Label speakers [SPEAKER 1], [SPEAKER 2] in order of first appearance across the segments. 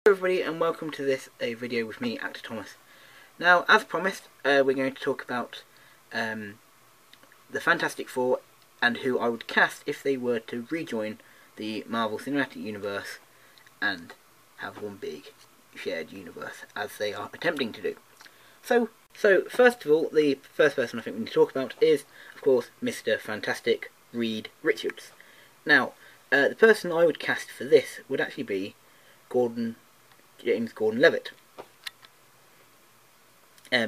[SPEAKER 1] Hello everybody and welcome to this video with me, Actor Thomas. Now, as promised, we're going to talk about the Fantastic Four and who I would cast if they were to rejoin the Marvel Cinematic Universe and have one big shared universe, as they are attempting to do. So first of all, the first person I think we need to talk about is, of course, Mr. Fantastic, Reed Richards. Now, the person I would cast for this would actually be James Gordon-Levitt,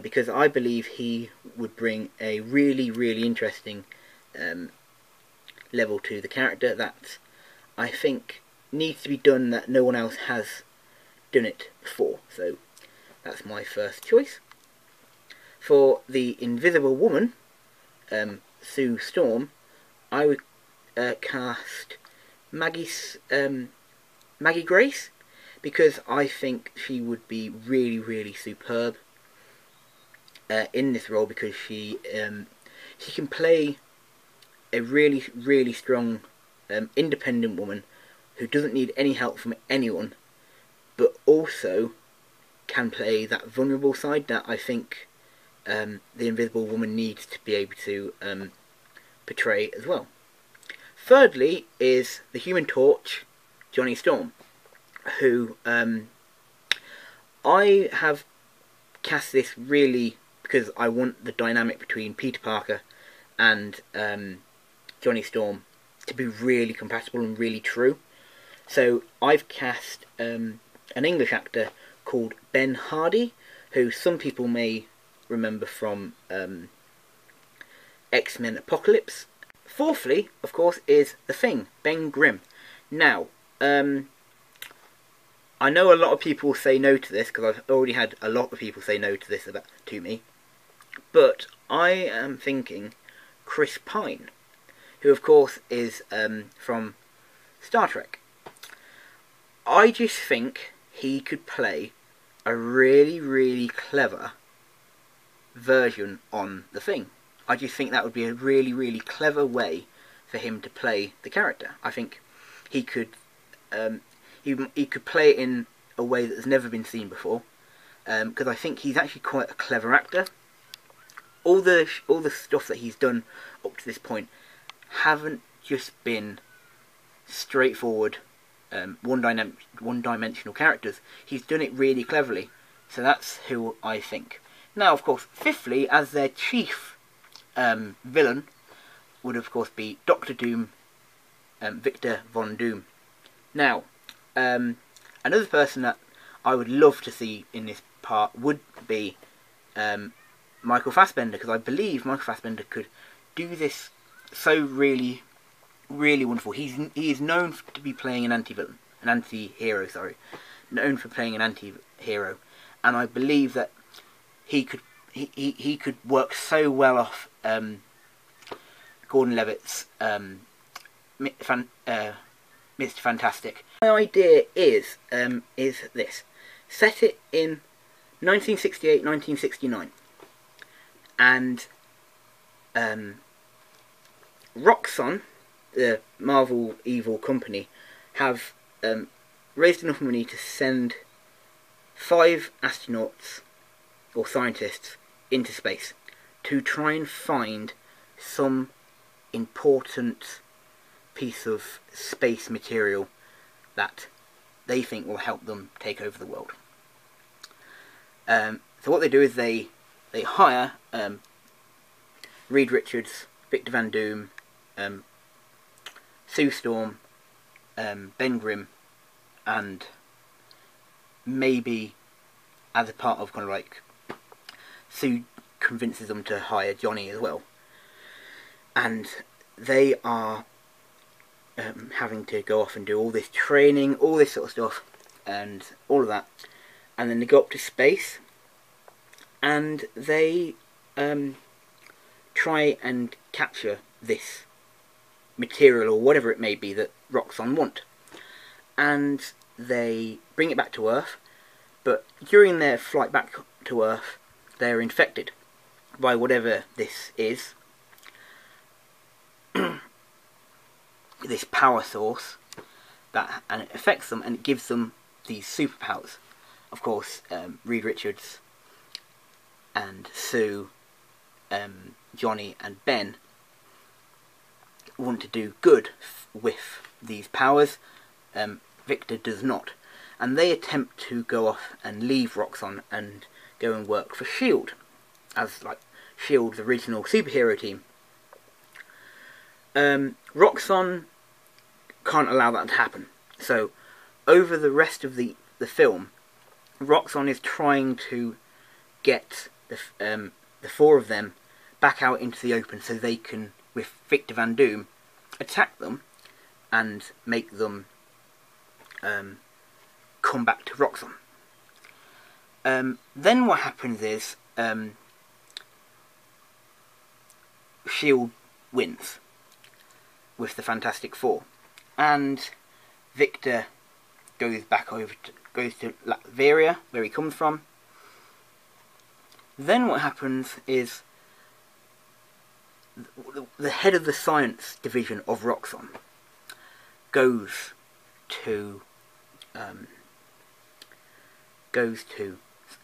[SPEAKER 1] because I believe he would bring a really interesting level to the character that I think needs to be done, that no one else has done it before. So that's my first choice. For the Invisible Woman, Sue Storm, I would cast Maggie Grace, because I think she would be really superb in this role, because she can play a really strong independent woman who doesn't need any help from anyone, but also can play that vulnerable side that I think the Invisible Woman needs to be able to portray as well. Thirdly is the Human Torch, Johnny Storm, who I have cast this really because I want the dynamic between Peter Parker and Johnny Storm to be really compatible and really true. So I've cast an English actor called Ben Hardy, who some people may remember from X-Men Apocalypse. Fourthly, of course, is The Thing, Ben Grimm. Now, I know a lot of people say no to this, because I've already had a lot of people say no to this to me, but I am thinking Chris Pine, who of course is from Star Trek. I just think he could play a really clever version on The Thing. I just think that would be a really clever way for him to play the character. I think he could he could play it in a way that has never been seen before, because I think he's actually quite a clever actor. All the stuff that he's done up to this point haven't just been straightforward one-dimensional characters. He's done it really cleverly, so that's who I think. Now, of course, fifthly, as their chief villain would of course be Doctor Doom, Victor Von Doom. Now, another person that I would love to see in this part would be Michael Fassbender, because I believe Michael Fassbender could do this so really wonderful. He is known to be playing an anti-hero, known for playing an anti-hero, and I believe that he could work so well off Gordon-Levitt's Mr. Fantastic. My idea is this: set it in 1968, 1969, and Roxxon, the Marvel evil company, have raised enough money to send 5 astronauts or scientists into space to try and find some important piece of space material that they think will help them take over the world. So what they do is they hire Reed Richards, Victor Von Doom, Sue Storm, Ben Grimm, and maybe as a part of kind of like Sue convinces them to hire Johnny as well, and they are having to go off and do all this training, all this sort of stuff, and all of that, and then they go up to space, and they try and capture this material or whatever it may be that Roxxon want, and they bring it back to Earth. But during their flight back to Earth, they're infected by whatever this is, this power source, and it affects them, and it gives them these superpowers. Of course, Reed Richards and Sue, Johnny and Ben want to do good with these powers. Victor does not, and they attempt to go off and leave Roxxon and go and work for S.H.I.E.L.D. as like S.H.I.E.L.D.'s original superhero team. Roxxon can't allow that to happen, so over the rest of the film, Roxxon is trying to get the four of them back out into the open so they can, with Victor Von Doom, attack them and make them come back to Roxxon. Then what happens is S.H.I.E.L.D. wins with the Fantastic Four, and Victor goes to Latveria, where he comes from. Then what happens is the head of the science division of Roxxon goes to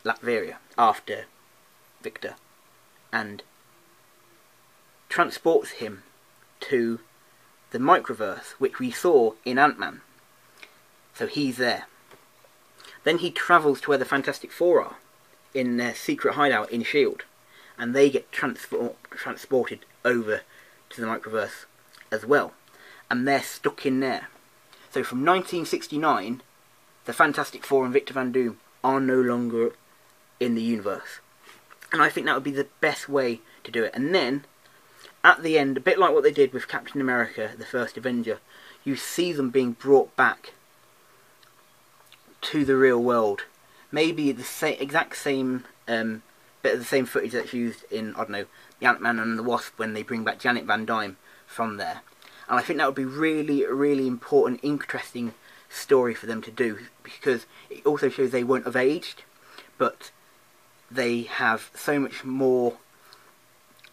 [SPEAKER 1] Latveria after Victor and transports him to the microverse, which we saw in Ant-Man. So he's there. Then he travels to where the Fantastic Four are, in their secret hideout in S.H.I.E.L.D., and they get transported over to the microverse as well, and they're stuck in there. So from 1969, the Fantastic Four and Victor Von Doom are no longer in the universe, and I think that would be the best way to do it. And then at the end, a bit like what they did with Captain America, the first Avenger, you see them being brought back to the real world. Maybe the exact same bit of the same footage that's used in, I don't know, the Ant-Man and the Wasp when they bring back Janet Van Dyne from there. And I think that would be really, really important, interesting story for them to do, because it also shows they won't have aged, but they have so much more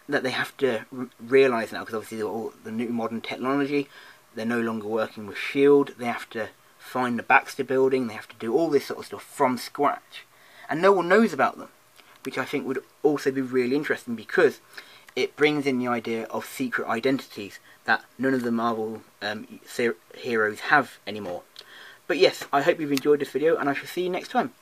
[SPEAKER 1] that they have to realise now, because obviously all the new modern technology, they're no longer working with S.H.I.E.L.D., they have to find the Baxter building, they have to do all this sort of stuff from scratch, and no one knows about them, which I think would also be really interesting, because it brings in the idea of secret identities that none of the Marvel heroes have anymore. But yes, I hope you've enjoyed this video, and I shall see you next time.